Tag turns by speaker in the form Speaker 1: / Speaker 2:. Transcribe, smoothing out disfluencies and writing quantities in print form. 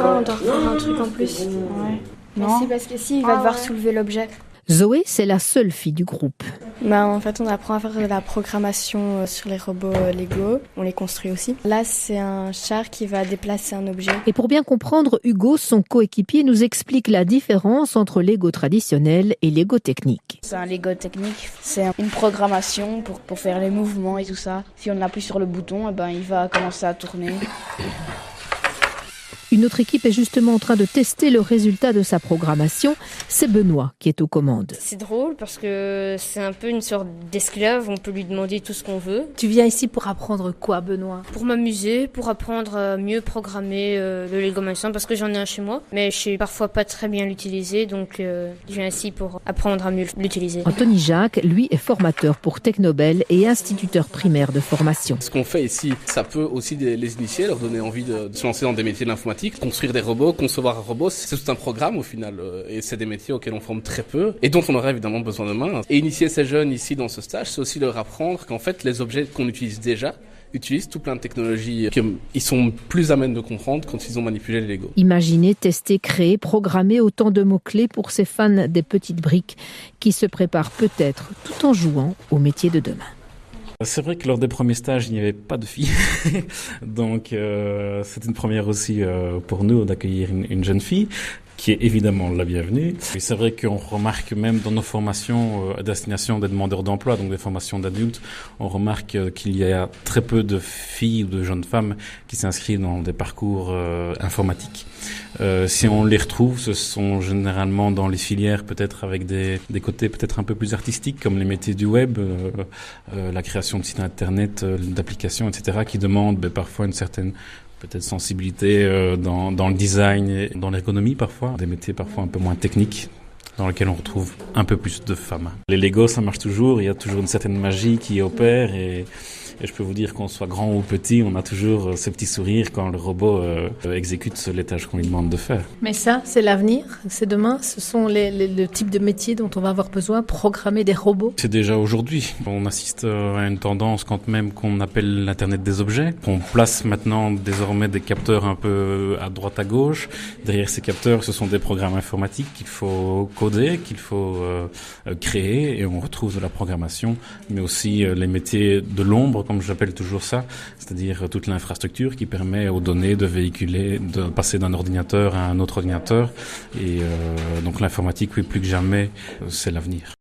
Speaker 1: Ah, on doit refaire un truc en plus.
Speaker 2: Ouais.
Speaker 1: Mais
Speaker 2: Non.
Speaker 1: si, parce que si, il va devoir soulever l'objet.
Speaker 3: Zoé, c'est la seule fille du groupe.
Speaker 1: En fait, on apprend à faire de la programmation sur les robots Lego. On les construit aussi. Là, c'est un char qui va déplacer un objet.
Speaker 3: Et pour bien comprendre, Hugo, son coéquipier, nous explique la différence entre Lego traditionnel et Lego technique.
Speaker 2: C'est un Lego technique, c'est une programmation pour faire les mouvements et tout ça. Si on appuie sur le bouton, il va commencer à tourner.
Speaker 3: Une autre équipe est justement en train de tester le résultat de sa programmation. C'est Benoît qui est aux commandes.
Speaker 4: C'est drôle parce que c'est un peu une sorte d'esclave, on peut lui demander tout ce qu'on veut.
Speaker 5: Tu viens ici pour apprendre quoi, Benoît ?
Speaker 4: Pour m'amuser, pour apprendre à mieux programmer le Lego Mansion parce que j'en ai un chez moi, mais je sais parfois pas très bien l'utiliser, donc je viens ici pour apprendre à mieux l'utiliser.
Speaker 3: Anthony Jacques, lui, est formateur pour Technobel et instituteur primaire de formation.
Speaker 6: Ce qu'on fait ici, ça peut aussi les initier, leur donner envie de se lancer dans des métiers de l'informatique. Construire des robots, concevoir un robot, c'est tout un programme au final. Et c'est des métiers auxquels on forme très peu et dont on aurait évidemment besoin demain. Et initier ces jeunes ici dans ce stage, c'est aussi leur apprendre qu'en fait, les objets qu'on utilise déjà utilisent tout plein de technologies qu'ils sont plus à même de comprendre quand ils ont manipulé les Lego.
Speaker 3: Imaginer, tester, créer, programmer, autant de mots-clés pour ces fans des petites briques qui se préparent peut-être tout en jouant au métier de demain.
Speaker 7: C'est vrai que lors des premiers stages, il n'y avait pas de filles. Donc, c'est une première aussi pour nous d'accueillir une jeune fille qui est évidemment la bienvenue. Et c'est vrai qu'on remarque même dans nos formations à destination des demandeurs d'emploi, donc des formations d'adultes, on remarque qu'il y a très peu de filles ou de jeunes femmes qui s'inscrivent dans des parcours informatiques. Si on les retrouve, ce sont généralement dans les filières peut-être avec des côtés peut-être un peu plus artistiques comme les métiers du web, la création de sites internet, d'applications, etc. qui demandent parfois une certaine peut-être sensibilité dans le design et dans l'ergonomie parfois, des métiers parfois un peu moins techniques dans lesquels on retrouve un peu plus de femmes. Les Lego, ça marche toujours, il y a toujours une certaine magie qui opère et je peux vous dire qu'on soit grand ou petit, on a toujours ce petit sourire quand le robot exécute les tâches qu'on lui demande de faire.
Speaker 5: Mais ça, c'est l'avenir, c'est demain, ce sont le type de métier dont on va avoir besoin, programmer des robots.
Speaker 7: C'est déjà aujourd'hui. On assiste à une tendance quand même qu'on appelle l'Internet des objets. On place maintenant désormais des capteurs un peu à droite à gauche. Derrière ces capteurs, ce sont des programmes informatiques qu'il faut coder, qu'il faut créer et on retrouve de la programmation, mais aussi les métiers de l'ombre, comme j'appelle toujours ça, c'est-à-dire toute l'infrastructure qui permet aux données de véhiculer, de passer d'un ordinateur à un autre ordinateur. Et donc l'informatique, oui, plus que jamais, c'est l'avenir.